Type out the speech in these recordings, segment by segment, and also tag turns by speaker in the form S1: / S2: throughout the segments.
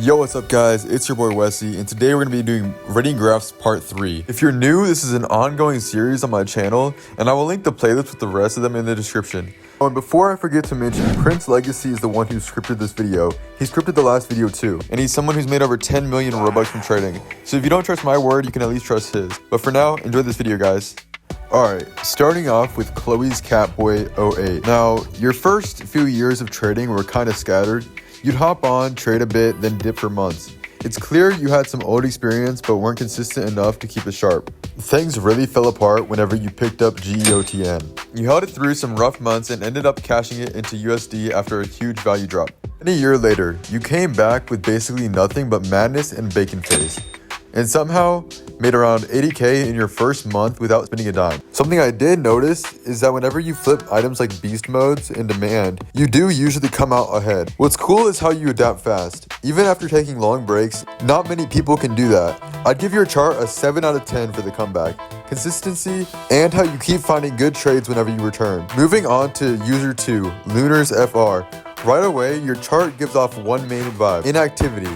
S1: Yo, what's up guys, it's your boy Wessy, and today we're going to be doing Reading Graphs Part 3. If you're new, this is an ongoing series on my channel, and I will link the playlist with the rest of them in the description. Oh, and before I forget to mention, Prince Legacy is the one who scripted this video. He scripted the last video too, and he's someone who's made over 10 million Robux from trading. So if you don't trust my word, you can at least trust his. But for now, enjoy this video guys. Alright, starting off with Chloe's Catboy 08. Now, your first few years of trading were kind of scattered. You'd hop on, trade a bit, then dip for months. It's clear you had some old experience but weren't consistent enough to keep it sharp. Things really fell apart whenever you picked up GEOTN. You held it through some rough months and ended up cashing it into USD after a huge value drop. And a year later, you came back with basically nothing but madness and bacon face. And somehow made around 80k in your first month without spending a dime. Something I did notice is that whenever you flip items like beast modes in demand, you do usually come out ahead. What's cool is how you adapt fast. Even after taking long breaks, not many people can do that. I'd give your chart a 7 out of 10 for the comeback, consistency, and how you keep finding good trades whenever you return. Moving on to user 2, Lunar's FR. Right away, your chart gives off one main vibe: inactivity.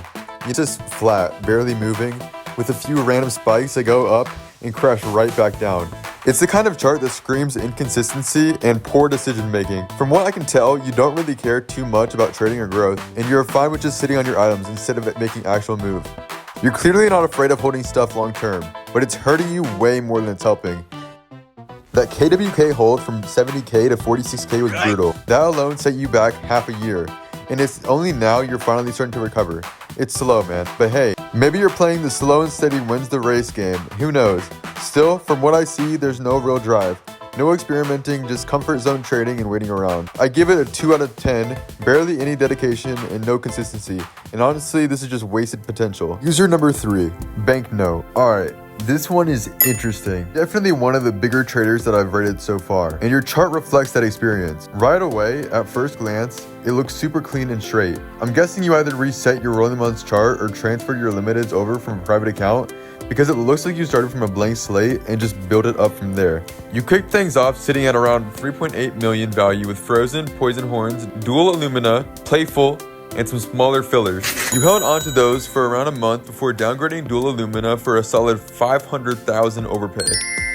S1: It's just flat, barely moving, with a few random spikes that go up and crash right back down. It's the kind of chart that screams inconsistency and poor decision making. From what I can tell, you don't really care too much about trading or growth, and you're fine with just sitting on your items instead of making actual moves. You're clearly not afraid of holding stuff long term, but it's hurting you way more than it's helping. That KWK hold from 70k to 46k was brutal. That alone set you back half a year, and it's only now you're finally starting to recover. It's slow, man, but hey, maybe you're playing the slow and steady wins the race game, who knows. Still, from what I see, there's no real drive. No experimenting, just comfort zone trading and waiting around. I give it a 2 out of 10, barely any dedication and no consistency. And honestly, this is just wasted potential. User number 3, Banknote. Alright, this one is interesting. Definitely one of the bigger traders that I've rated so far, and your chart reflects that experience. Right away, at first glance, it looks super clean and straight. I'm guessing you either reset your Rolimons chart or transferred your limiteds over from a private account, because it looks like you started from a blank slate and just built it up from there. You kicked things off sitting at around 3.8 million value with Frozen, Poison Horns, Dual Illumina, Playful, and some smaller fillers. You held onto those for around a month before downgrading Dual Illumina for a solid 500,000 overpay,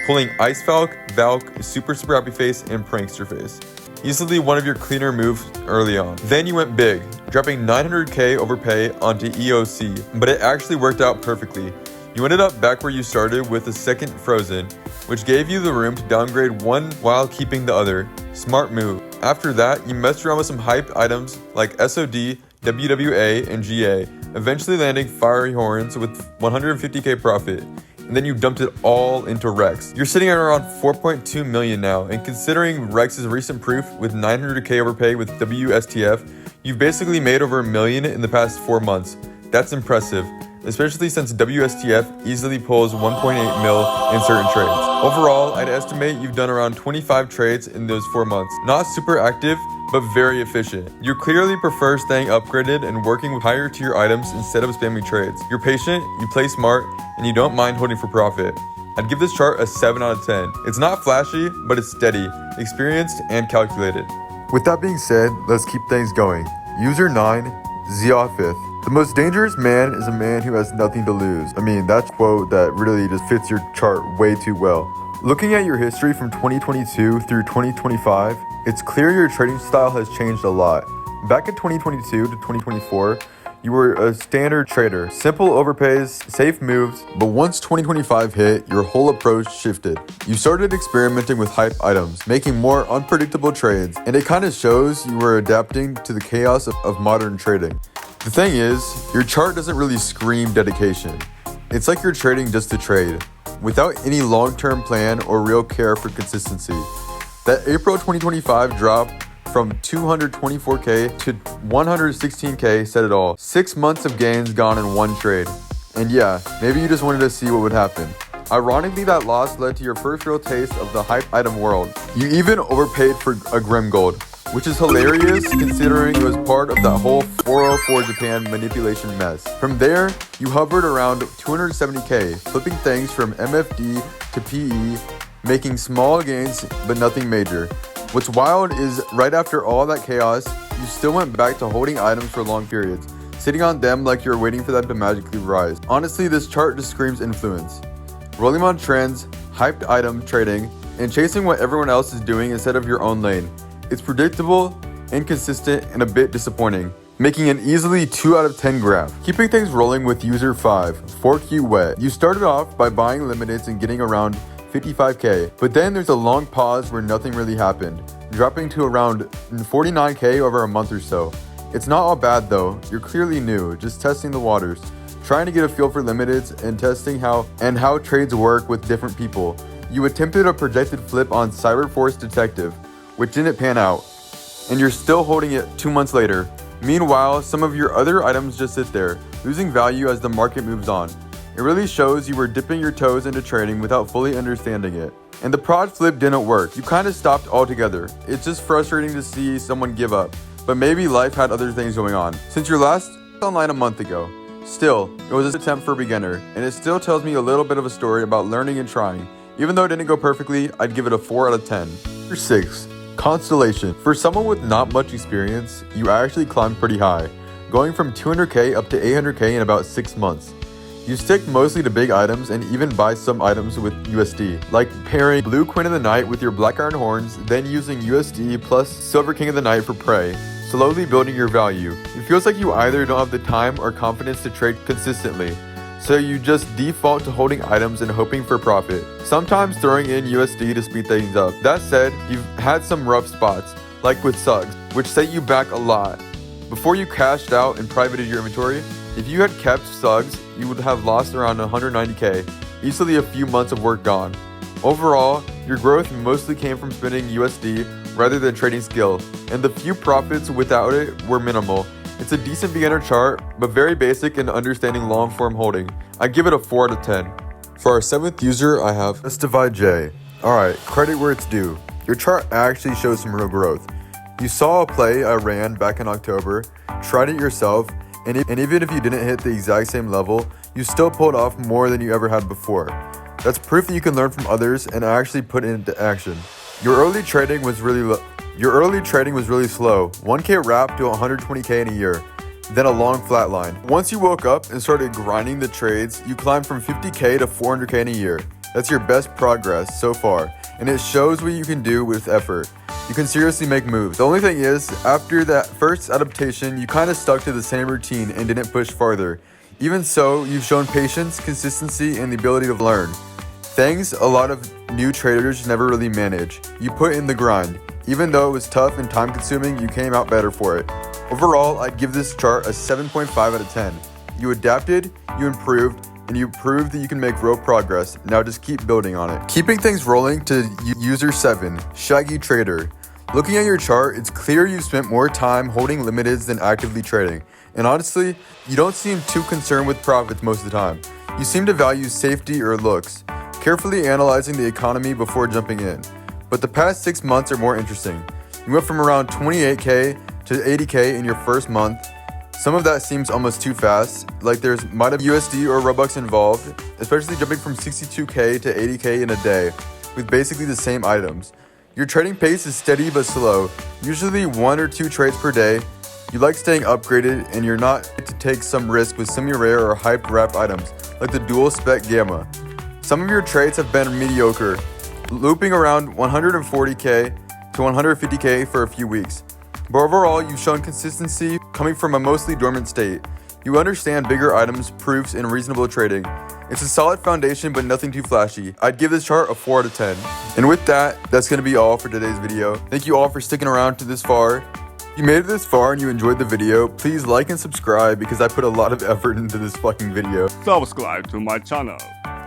S1: pulling Ice Valk, Super Happy Face, and Prankster Face. Easily one of your cleaner moves early on. Then you went big, dropping 900k overpay onto EOC, but it actually worked out perfectly. You ended up back where you started with a second Frozen, which gave you the room to downgrade one while keeping the other. Smart move. After that, you messed around with some hype items like SOD, WWA, and GA, eventually landing Fiery Horns with 150k profit. And then you dumped it all into Rex. You're sitting at around 4.2 million now, and considering Rex's recent proof with 900k overpay with WSTF, you've basically made over $1 million in the past 4 months. That's impressive, especially since WSTF easily pulls 1.8 mil in certain trades. Overall, I'd estimate you've done around 25 trades in those 4 months. Not super active, but very efficient. You clearly prefer staying upgraded and working with higher tier items instead of spamming trades. You're patient, you play smart, and you don't mind holding for profit. I'd give this chart a 7 out of 10. It's not flashy, but it's steady, experienced, and calculated. With that being said, let's keep things going. User 9, Zeophith. The most dangerous man is a man who has nothing to lose. I mean, that's a quote that really just fits your chart way too well. Looking at your history from 2022 through 2025, it's clear your trading style has changed a lot. Back in 2022 to 2024, you were a standard trader, simple overpays, safe moves, but once 2025 hit, your whole approach shifted. You started experimenting with hype items, making more unpredictable trades, and it kind of shows you were adapting to the chaos of modern trading. The thing is, your chart doesn't really scream dedication. It's like you're trading just to trade, without any long-term plan or real care for consistency. That April 2025 drop from 224k to 116k said it all. 6 months of gains gone in one trade. And yeah, maybe you just wanted to see what would happen. Ironically, that loss led to your first real taste of the hype item world. You even overpaid for a Grim Gold, which is hilarious considering it was part of that whole 404 Japan manipulation mess. From there, you hovered around 270k, flipping things from MFD to PE, making small gains but nothing major. What's wild is right after all that chaos, you still went back to holding items for long periods, sitting on them like you're waiting for them to magically rise. Honestly, this chart just screams influence. Rolimons trends, hyped item trading, and chasing what everyone else is doing instead of your own lane. It's predictable, inconsistent, and a bit disappointing, making an easily 2 out of 10 graph. Keeping things rolling with user 5, 4Q wet. You started off by buying limiteds and getting around 55k, but then there's a long pause where nothing really happened, dropping to around 49k over a month or so. It's not all bad though, you're clearly new, just testing the waters, trying to get a feel for limiteds and testing how trades work with different people. You attempted a projected flip on Cyberforce Detective, which didn't pan out, and you're still holding it 2 months later. Meanwhile, some of your other items just sit there, losing value as the market moves on. It really shows you were dipping your toes into trading without fully understanding it. And the prod flip didn't work, you kind of stopped altogether. It's just frustrating to see someone give up, but maybe life had other things going on. Since your last online a month ago, still, it was an attempt for a beginner, and it still tells me a little bit of a story about learning and trying. Even though it didn't go perfectly, I'd give it a 4 out of 10. Number 6. Constellation. For someone with not much experience, you actually climbed pretty high, going from 200k up to 800k in about 6 months. You stick mostly to big items and even buy some items with USD, like pairing Blue Queen of the Night with your Black Iron Horns, then using USD plus Silver King of the Night for prey, slowly building your value. It feels like you either don't have the time or confidence to trade consistently, so you just default to holding items and hoping for profit, sometimes throwing in USD to speed things up. That said, you've had some rough spots, like with Sugs, which set you back a lot. Before you cashed out and privated your inventory, if you had kept Sugs, you would have lost around 190k, easily a few months of work gone. Overall, your growth mostly came from spending USD rather than trading skill, and the few profits without it were minimal. It's a decent beginner chart, but very basic in understanding long-form holding. I give it a 4 out of 10. For our 7th user, I have Let's Divide J. Alright, credit where it's due. Your chart actually shows some real growth. You saw a play I ran back in October, tried it yourself, and even if you didn't hit the exact same level, you still pulled off more than you ever had before. That's proof that you can learn from others and actually put it into action. Your early trading was really slow, 1k wrap to 120k in a year, then a long flat line. Once you woke up and started grinding the trades, you climbed from 50k to 400k in a year. That's your best progress so far, and it shows what you can do with effort. You can seriously make moves. The only thing is, after that first adaptation, you kind of stuck to the same routine and didn't push farther. Even so, you've shown patience, consistency, and the ability to learn. Things a lot of new traders never really manage. You put in the grind. Even though it was tough and time consuming, you came out better for it. Overall, I'd give this chart a 7.5 out of 10. You adapted, you improved, and you proved that you can make real progress. Now just keep building on it. Keeping things rolling to user 7, Shaggy Trader. Looking at your chart, it's clear you've spent more time holding limiteds than actively trading. And honestly, you don't seem too concerned with profits most of the time. You seem to value safety or looks, carefully analyzing the economy before jumping in. But the past 6 months are more interesting. You went from around 28k to 80k in your first month. Some of that seems almost too fast, like there's might have USD or Robux involved, especially jumping from 62k to 80k in a day, with basically the same items. Your trading pace is steady but slow, usually 1 or 2 trades per day. You like staying upgraded, and you're not to take some risk with semi-rare or hyped wrap items, like the dual spec Gamma. Some of your trades have been mediocre, looping around 140k to 150k for a few weeks. But overall, you've shown consistency coming from a mostly dormant state. You understand bigger items, proofs, and reasonable trading. It's a solid foundation, but nothing too flashy. I'd give this chart a 4 out of 10. And with that, that's going to be all for today's video. Thank you all for sticking around to this far. If you made it this far and you enjoyed the video, please like and subscribe because I put a lot of effort into this fucking video.
S2: Subscribe to my channel.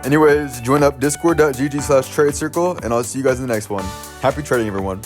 S1: Anyways, join up discord.gg/trade circle, and I'll see you guys in the next one. Happy trading, everyone.